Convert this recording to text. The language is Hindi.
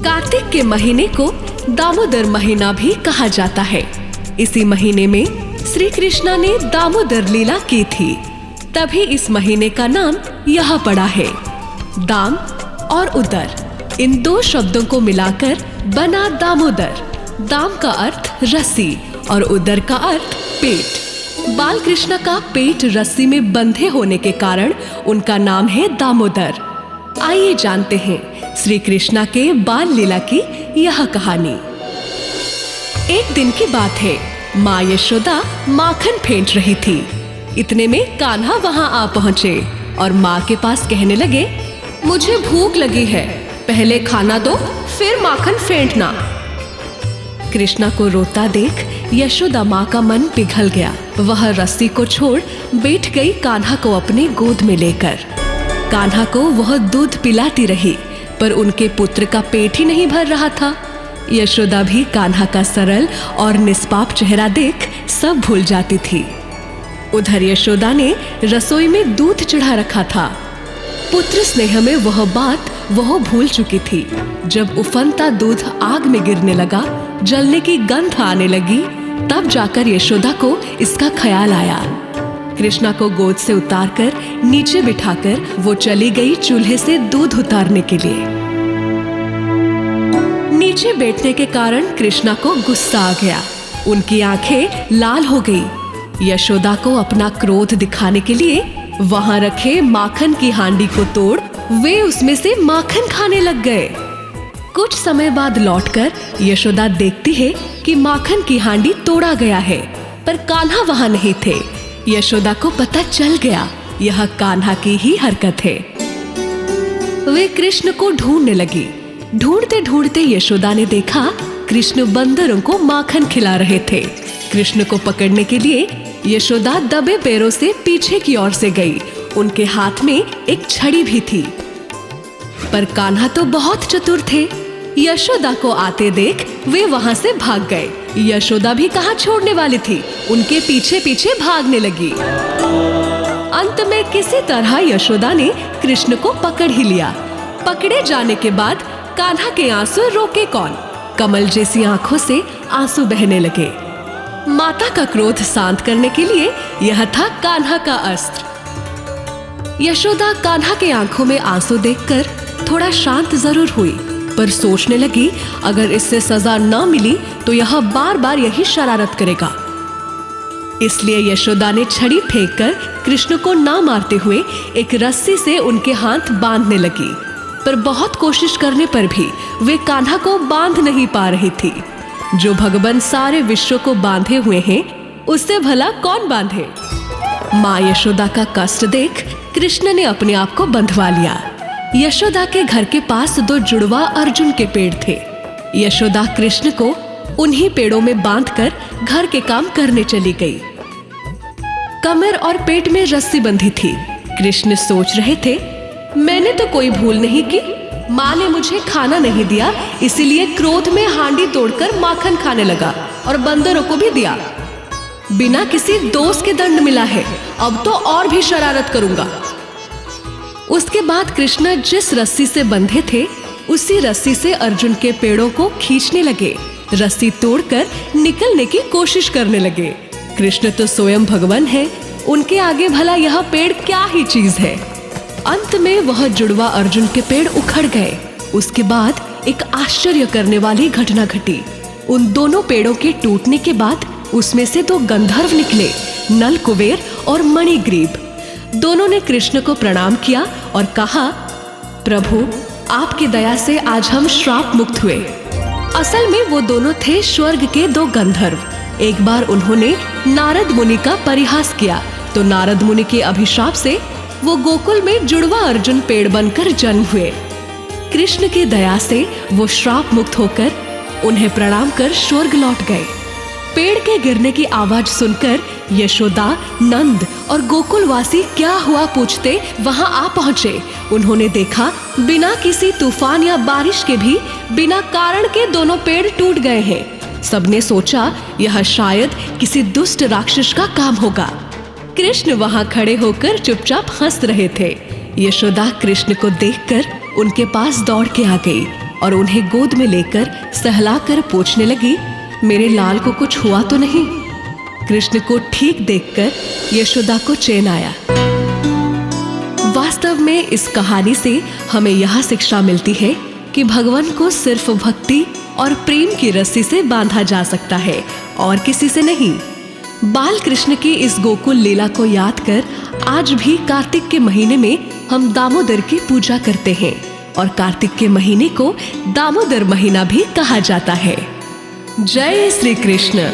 कार्तिक के महीने को दामोदर महीना भी कहा जाता है। इसी महीने में श्री कृष्णा ने दामोदर लीला की थी, तभी इस महीने का नाम यह पड़ा है। दाम और उदर, इन दो शब्दों को मिलाकर बना दामोदर। दाम का अर्थ रस्सी और उदर का अर्थ पेट। बाल कृष्ण का पेट रस्सी में बंधे होने के कारण उनका नाम है दामोदर। आइए जानते हैं श्री कृष्णा के बाल लीला की यह कहानी। एक दिन की बात है, माँ यशोदा माखन फेंट रही थी। इतने में कान्हा वहां आ पहुंचे और माँ के पास कहने लगे, मुझे भूख लगी है, पहले खाना दो फिर माखन फेंटना। कृष्णा को रोता देख यशोदा माँ का मन पिघल गया। वह रस्सी को छोड़ बैठ गई कान्हा को अपने गोद में लेकर। कान्हा को वह दूध पिलाती रही, पर उनके पुत्र का पेट ही नहीं भर रहा था। यशोदा भी कान्हा का सरल और निष्पाप चेहरा देख सब भूल जाती थी। उधर यशोदा ने रसोई में दूध चढ़ा रखा था। पुत्र स्नेह में वह बात वह भूल चुकी थी। जब उफनता दूध आग में गिरने लगा, जलने की गंध आने लगी, तब जाकर यशोदा को इसका ख्याल आया। कृष्णा को गोद से उतारकर नीचे बिठाकर वो चली गई चूल्हे से दूध उतारने के लिए। नीचे बैठने के कारण कृष्णा को गुस्सा आ गया। उनकी आंखें लाल हो गई। यशोदा को अपना क्रोध दिखाने के लिए वहां रखे माखन की हांडी को तोड़ वे उसमें से माखन खाने लग गए। कुछ समय बाद लौटकर यशोदा देखती है कि माखन की हांडी तोड़ा गया है, पर कान्हा वहां नहीं थे। यशोदा को पता चल गया यह कान्हा की ही हरकत है। वे कृष्ण को ढूंढने लगी। ढूंढते ढूंढते यशोदा ने देखा कृष्ण बंदरों को माखन खिला रहे थे। कृष्ण को पकड़ने के लिए यशोदा दबे पैरों से पीछे की ओर से गई। उनके हाथ में एक छड़ी भी थी, पर कान्हा तो बहुत चतुर थे। यशोदा को आते देख वे वहां से भाग गए। यशोदा भी कहाँ छोड़ने वाली थी, उनके पीछे पीछे भागने लगी। अंत में किसी तरह यशोदा ने कृष्ण को पकड़ ही लिया। पकड़े जाने के बाद कान्हा के आंसू रोके कौन। कमल जैसी आंखों से आंसू बहने लगे। माता का क्रोध शांत करने के लिए यह था कान्हा का अस्त्र। यशोदा कान्हा के आंखों में आंसू देखकर थोड़ा शांत जरूर हुई, पर सोचने लगी अगर इससे सजा न मिली तो यह बार बार यही शरारत करेगा। इसलिए यशोदा ने छड़ी फेंककर कृष्ण को ना मारते हुए एक रस्सी से उनके हाथ बांधने लगी, पर बहुत कोशिश करने पर भी वे कान्हा को बांध नहीं पा रही थी। जो भगवान सारे विश्व को बांधे हुए हैं, उससे भला कौन बांधे। माँ यशोदा का कष्ट देख कृष्ण ने अपने आप को बंधवा लिया। यशोदा के घर के पास दो जुड़वा अर्जुन के पेड़ थे। यशोदा कृष्ण को उन्हीं पेड़ों में बांधकर घर के काम करने चली गई। कमर और पेट में रस्सी बंधी थी। कृष्ण सोच रहे थे, मैंने तो कोई भूल नहीं की। माँ ने मुझे खाना नहीं दिया, इसीलिए क्रोध में हांडी तोड़कर माखन खाने लगा और बंदरों को भी दिया। बिना किसी दोष के दंड मिला है, अब तो और भी शरारत करूंगा। उसके बाद कृष्ण जिस रस्सी से बंधे थे, उसी रस्सी से अर्जुन के पेड़ों को खींचने लगे। रस्सी तोड़कर निकलने की कोशिश करने लगे। कृष्ण तो स्वयं भगवान है, उनके आगे भला यह पेड़ क्या ही चीज है। अंत में वह जुड़वा अर्जुन के पेड़ उखड़ गए। उसके बाद एक आश्चर्य करने वाली घटना घटी। उन दोनों पेड़ों के टूटने के बाद उसमें से दो गंधर्व निकले, नल कुबेर और मणिग्रीव। दोनों ने कृष्ण को प्रणाम किया और कहा, प्रभु आपकी दया से आज हम श्राप मुक्त हुए। असल में वो दोनों थे स्वर्ग के दो गंधर्व। एक बार उन्होंने नारद मुनि का परिहास किया, तो नारद मुनि के अभिशाप से वो गोकुल में जुड़वा अर्जुन पेड़ बनकर जन्म हुए। कृष्ण की दया से वो श्राप मुक्त होकर उन्हें प्रणाम कर स्वर्ग लौट गए। पेड़ के गिरने की आवाज सुनकर यशोदा, नंद और गोकुलवासी क्या हुआ पूछते वहां आ पहुंचे। उन्होंने देखा बिना किसी तूफान या बारिश के भी बिना कारण के दोनों पेड़ टूट गए हैं। सबने सोचा यह शायद किसी दुष्ट राक्षस का काम होगा। कृष्ण वहां खड़े होकर चुपचाप हंस रहे थे। यशोदा कृष्ण को देखकर उनके पास दौड़ के आ गई। और उन्हें गोद में लेकर सहलाकर पूछने लगी, मेरे लाल को कुछ हुआ तो नहीं? कृष्ण को ठीक देखकर यशोदा को चैन आया। वास्तव में इस कहानी से हमें यह शिक्षा मिलती है कि भगवान को सिर्फ भक्ति और प्रेम की रस्सी से बांधा जा सकता है और किसी से नहीं। बाल कृष्ण की इस गोकुल लीला को याद कर आज भी कार्तिक के महीने में हम दामोदर की पूजा करते हैं और कार्तिक के महीने को दामोदर महीना भी कहा जाता है। जय श्री कृष्ण।